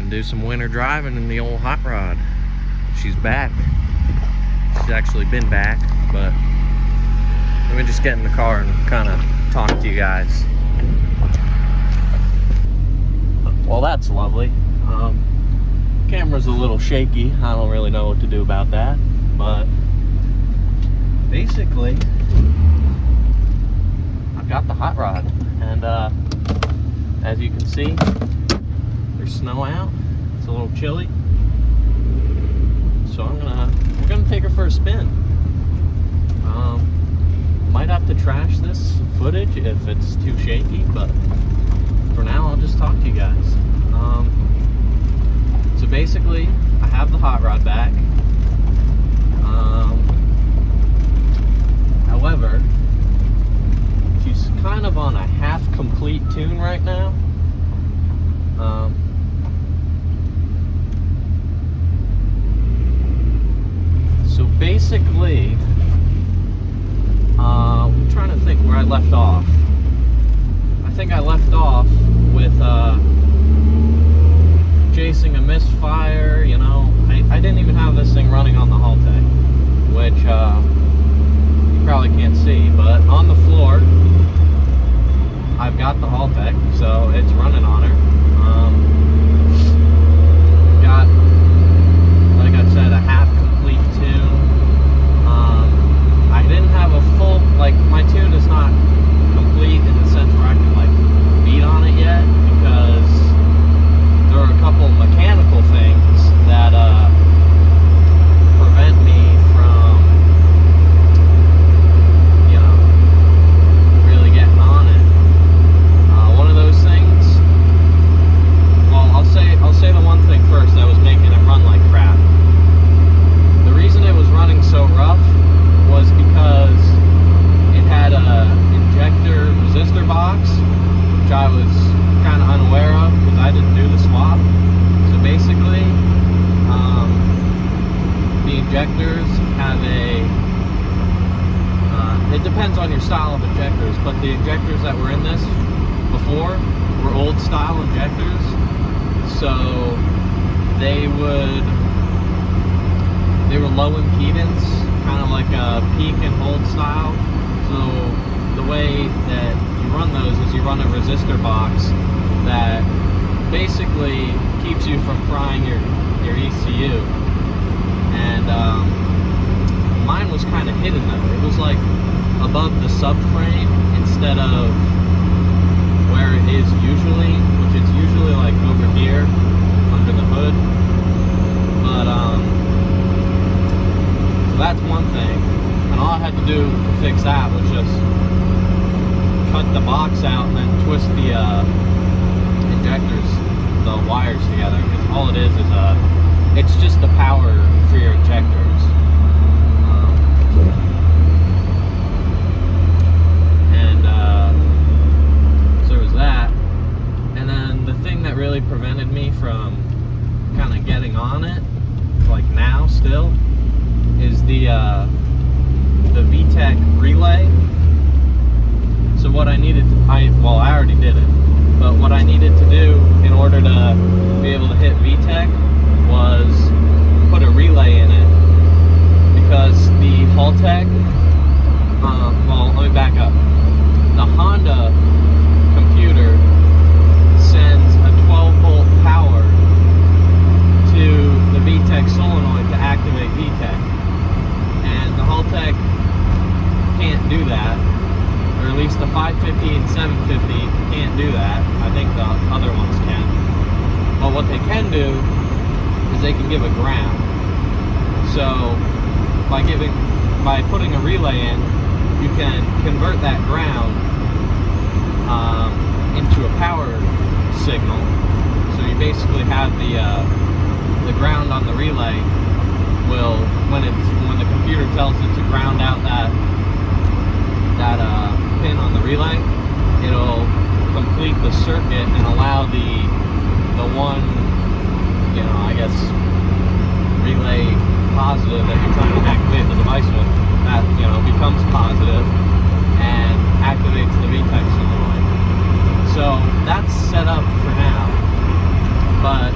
Gonna do some winter driving in the old hot rod. She's back. She's actually been back, but let me just get in the car and kind of talk to you guys. Well, that's lovely. Camera's a little shaky. I don't really know what to do about that, but basically I've got the hot rod, and as you can see, there's snow out. It's a little chilly, so we're gonna take her for a spin. Might have to trash this footage if it's too shaky, but for now I'll just talk to you guys. So basically, I have the hot rod back. However, she's kind of on a half-complete tune right now. So basically, I'm trying to think where I left off. I think I left off with chasing a misfire. You know, I didn't even have this thing running on the Haltech, which you probably can't see, but on the floor I've got the Haltech, so it's running on her. Got, like I said, a half-complete tune. I didn't have a full, like, my tune is not complete in the sense where I can, like, beat on it yet, because there are a couple mechanical things that prevent me from, you know, really getting on it. One of those things, well, I'll say the one thing first that was making it run like crap. The reason it was running so rough was because it had a injector resistor box, which I was kind of unaware of because I didn't do the swap. So basically, the injectors have it depends on your style of injectors, but the injectors that were in this before were old style injectors, so they were low impedance, kind of like a peak and hold style. So the way that you run those is you run a resistor box that basically keeps you from frying your ECU. And mine was kind of hidden though. It was like above the subframe instead of where it is usually, which it's usually like over here under the hood. But so that's one thing, and all I had to do to fix that was just cut the box out and then twist the injectors, the wires together, because all it is it's just the power for your injectors. So there was that, and then the thing that really prevented me from kind of getting on it, like now still, is the VTEC relay. So what I needed to, I already did it, but what I needed to do in order to be able to hit VTEC was put a relay in it, because the Haltech, well, let me back up. The Honda computer sends a 12-volt power to the VTEC solenoid to activate VTEC, and the Haltech can't do that, or at least the 550 and 750 can't do that. I think the other ones can. But what they can do is they can give a ground. So by putting a relay in, you can convert that ground into a power signal. So you basically have the ground on the relay will, when the computer tells it to ground out that pin on the relay, it'll complete the circuit and allow the one, you know, I guess, relay positive that you're trying to activate the device with, that, you know, becomes positive and activates the VTEC solenoid. So that's set up for now, but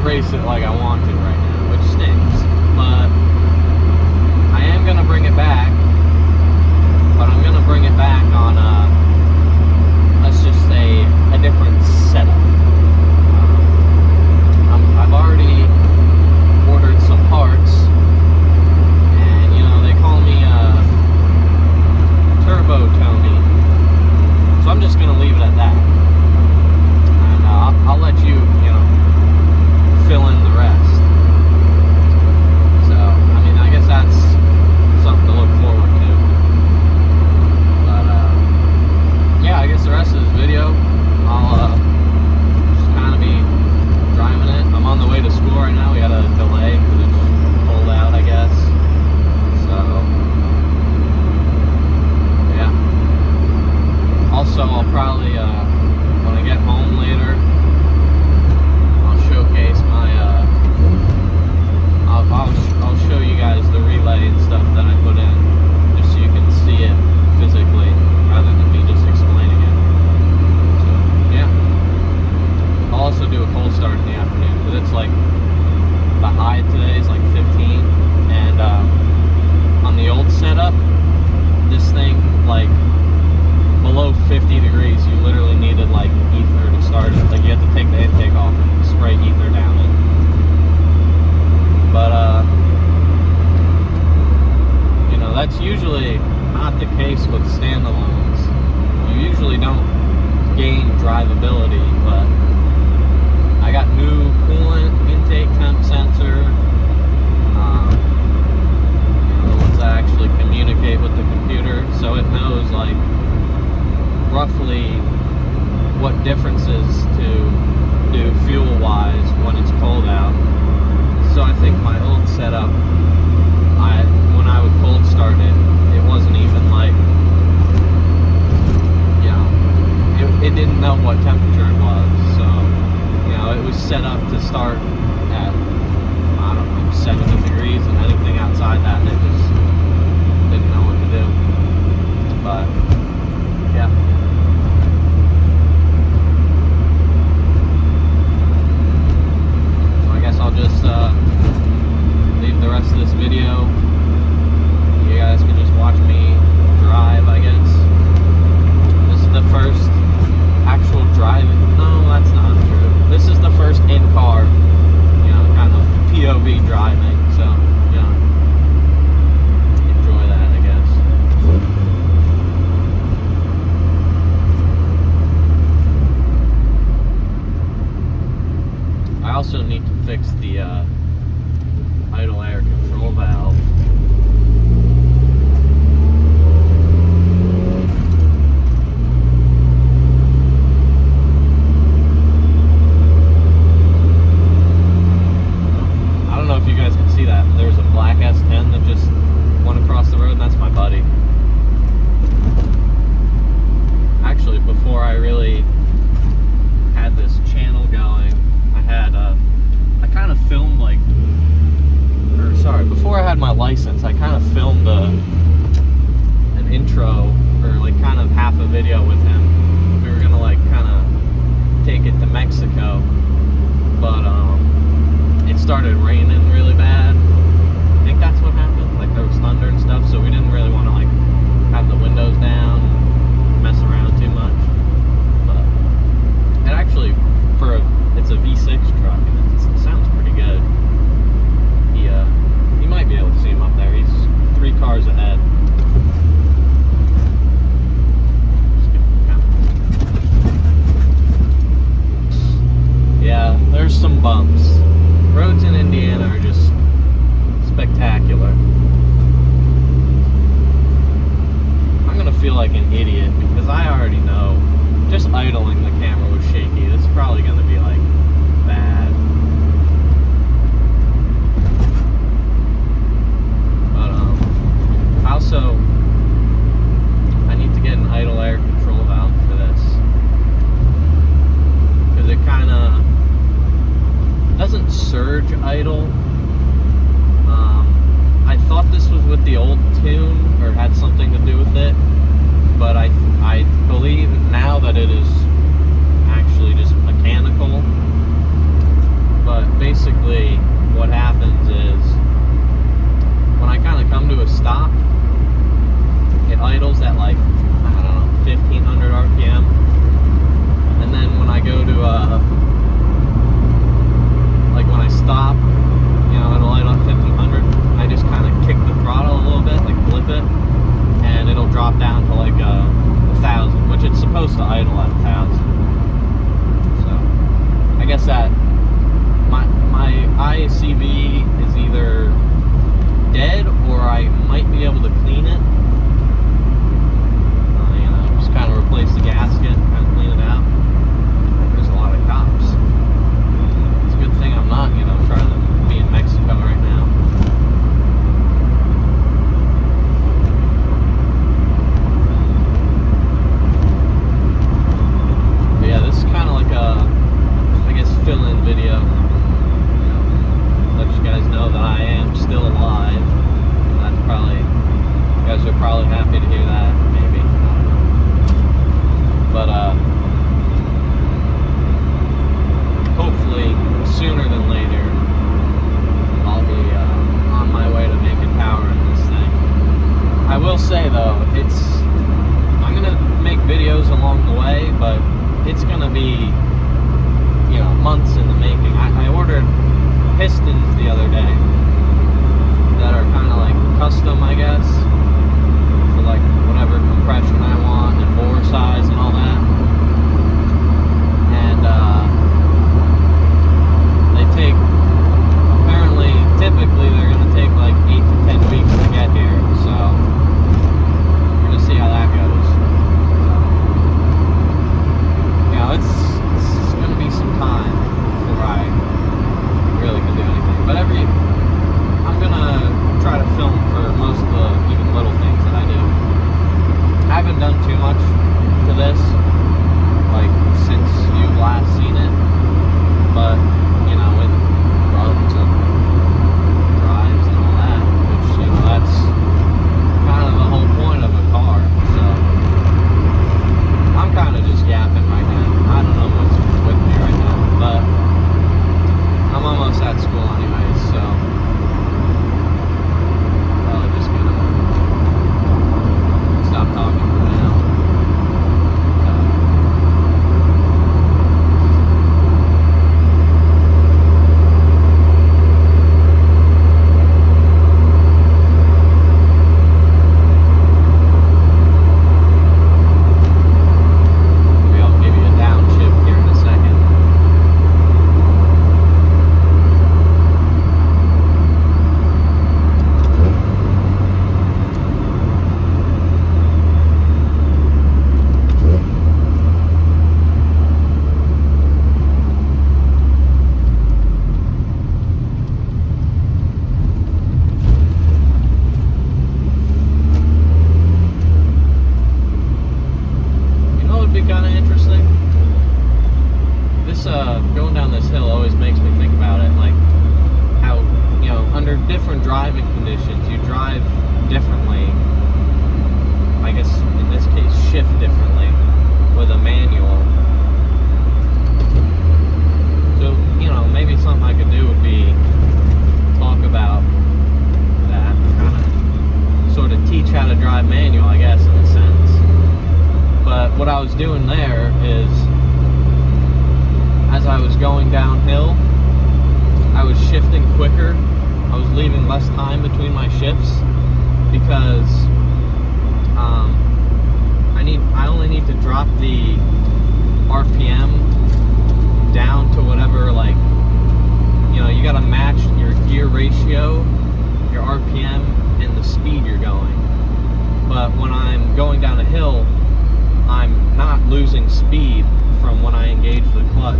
race it like I want to right now, which stinks. But I am gonna bring it back. But I'm gonna bring it back on let's just say a different setup. I've already ordered some parts, and you know they call me Turbo Tony, so I'm just gonna leave it at that, and I'll let you fill in the rest. So I mean, I guess that's something to look forward to. But yeah, I guess the rest of this video, I'll just kind of be driving it. I'm on the way to school right now. We had a delay because it's cold out, I guess. So yeah. Also, I'll probably when I get home later, I'll showcase my I'll show you guys the relay and stuff that I put in, just so you can see it physically rather than me just explaining it. So yeah, I'll also do a cold start in the afternoon because it's like the high today is like 15, and on the old setup, this thing like below 50 degrees, you literally needed like ether to start it. Like you had to take the intake off and spray ether down it. But that's usually not the case with standalones. You usually don't gain drivability, but I got new coolant intake temp sensor. The ones that actually communicate with the computer, so it knows like roughly what differences to do fuel-wise when it's cold out. So I think my old setup, when I would cold start it, it wasn't even like, it didn't know what temperature it was. So, it was set up to start at, I don't know, 70 degrees, and anything outside that, it just didn't know what to do. But, yeah. So I guess I'll just leave the rest of this video. You guys can just watch me drive, I guess. This is the first actual driving. No, that's not true. This is the first in-car, kind of POV driving. So, enjoy that, I guess. I also need to fix the idle air control valve. I don't know if you guys can see that. There's a black S10 that just went across the road, and that's my buddy. Actually, before I really had this channel going, I kind of filmed before I had my license, I kind of filmed an intro, or like kind of half a video with him. We were gonna like kind of take it to Mexico, but it started raining really bad. I think that's what happened. Like there was thunder and stuff, so we didn't really want to like have the windows down and mess around too much. But it actually, it's a V6 truck, and it sounds pretty good. You might be able to see him up there. He's 3 cars ahead. Yeah, there's some bumps. Roads in Indiana are just spectacular. I'm gonna feel like an idiot because I already know just idling the camera was shaky. It's probably gonna be like bad. But also I need to get an idle air control valve for this, because it kind of doesn't surge idle. I thought this was with the old tune or had something to do with it, but I believe now that it is actually just mechanical. But basically hit 11,000. So I guess that my ICV is either dead or I might be able to clean it. Just kind of replace the gasket, kind of clean it out. There's a lot of cops. It's a good thing I'm not, trying to be in Mexico right now. But yeah, this is kind of like a, I guess, fill-in video. Let you guys know that I am still alive. That's probably, you guys are probably happy to hear that, maybe. But hopefully sooner than later I'll be on my way to making power in this thing. I will say though, I'm gonna make videos along the way, but it's gonna be months in the making. I ordered pistons the other day that are kind of like custom, I guess, for like whatever compression I want and bore size and all that. And they take, apparently, typically they're going to take like 8 to 10 weeks to get here. So we're going to see how that goes. It's going to be some time before I really can do anything. But I'm going to try to film for most of the even little things that I do. I haven't done too much to this, like, since you've last seen it, but, with runs and drives and all that, which, that's kind of the whole point of a car, so I'm kind of just yapping right now. I don't know what's with me right now, but I'm almost at school anyways, so probably just gonna stop talking for now. Maybe I'll give you a downshift here in a second. Kind of interesting. This going down this hill always makes me think about it, like how under different driving conditions you drive differently. I guess in this case shift differently with a manual. So maybe something I could do would be talk about that, kind of sort of teach how to drive manual, I guess, in a sense. But what I was doing there is, as I was going downhill, I was shifting quicker. I was leaving less time between my shifts because I only need to drop the RPM down to whatever, like, you got to match your gear ratio, your RPM, and the speed you're going. But when I'm going down a hill, I'm not losing speed from when I engage the clutch,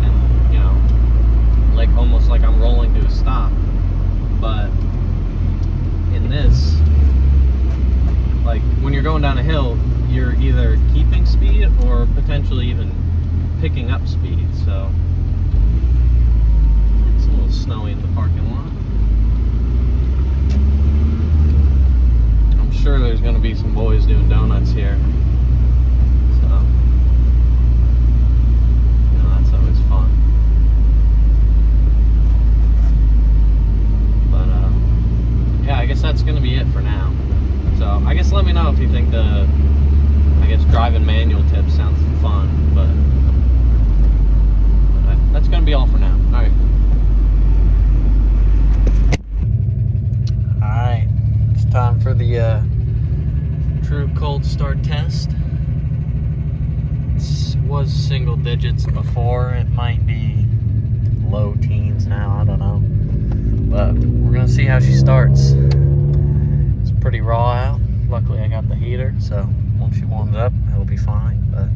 and like almost like I'm rolling to a stop. But in this, like when you're going down a hill, you're either keeping speed or potentially even picking up speed. So it's a little snowy in the parking lot. I'm sure there's going to be some boys doing donuts here. That's always fun. But yeah, I guess that's gonna be it for now. So I guess let me know if you think the driving manual tips sounds fun, but that's gonna be all for now. Alright, it's time for the true cold start test. was single digits before. It might be low teens now, I don't know. But we're gonna see how she starts. It's pretty raw out. Luckily I got the heater, so once she warms up, it'll be fine. But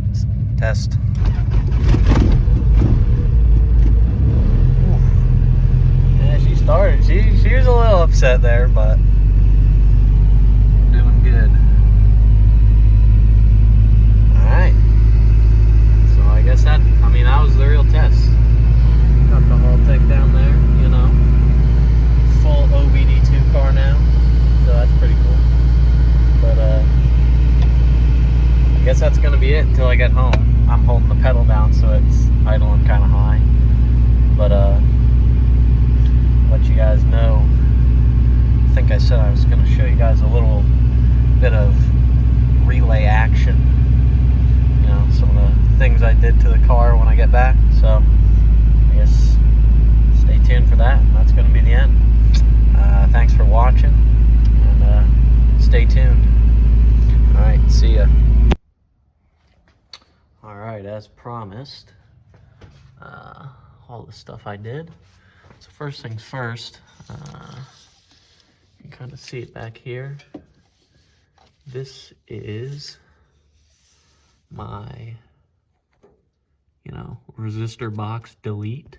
let's test. Yeah, she started. She was a little upset there, but doing good. Alright. So I guess that was the real test. Got the whole thing down there, you know. Full OBD2 car now. So that's pretty cool. But I guess that's gonna be it until I get home. I'm holding the pedal down so it's idling kinda high. But let you guys know. I think I said I was gonna show you guys a little bit of relay action. You know, some of the things I did to the car when I get back. So I guess stay tuned for that. That's gonna be the end. Thanks for watching, and stay tuned. Alright, see ya. Alright, as promised, all the stuff I did. So first things first, you can kind of see it back here. This is my, resistor box delete.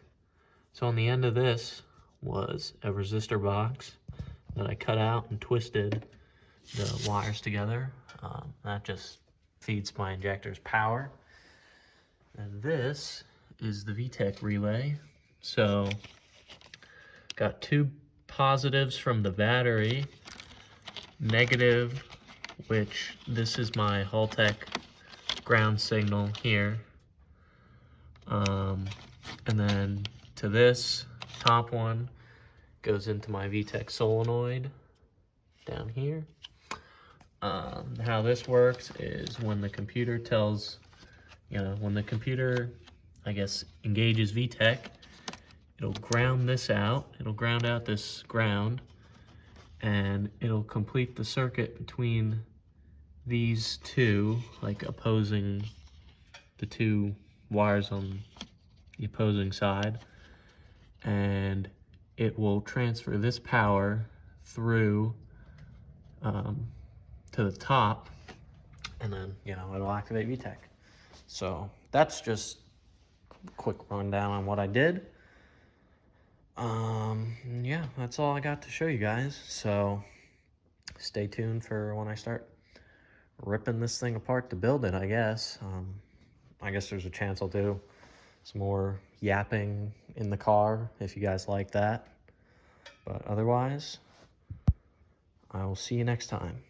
So on the end of this was a resistor box that I cut out and twisted the wires together. That just feeds my injector's power. And this is the VTEC relay. So got two positives from the battery, negative, which this is my Haltech ground signal here. And then to this top one goes into my VTEC solenoid down here. How this works is when the computer tells, when the computer, I guess, engages VTEC, it'll ground this out. It'll ground out this ground, and it'll complete the circuit between these two, like opposing the two wires on the opposing side, and it will transfer this power through to the top, and then it'll activate VTEC. So that's just a quick rundown on what I did. Yeah, that's all I got to show you guys. So stay tuned for when I start ripping this thing apart to build it, I guess. I guess there's a chance I'll do some more yapping in the car if you guys like that. But otherwise, I will see you next time.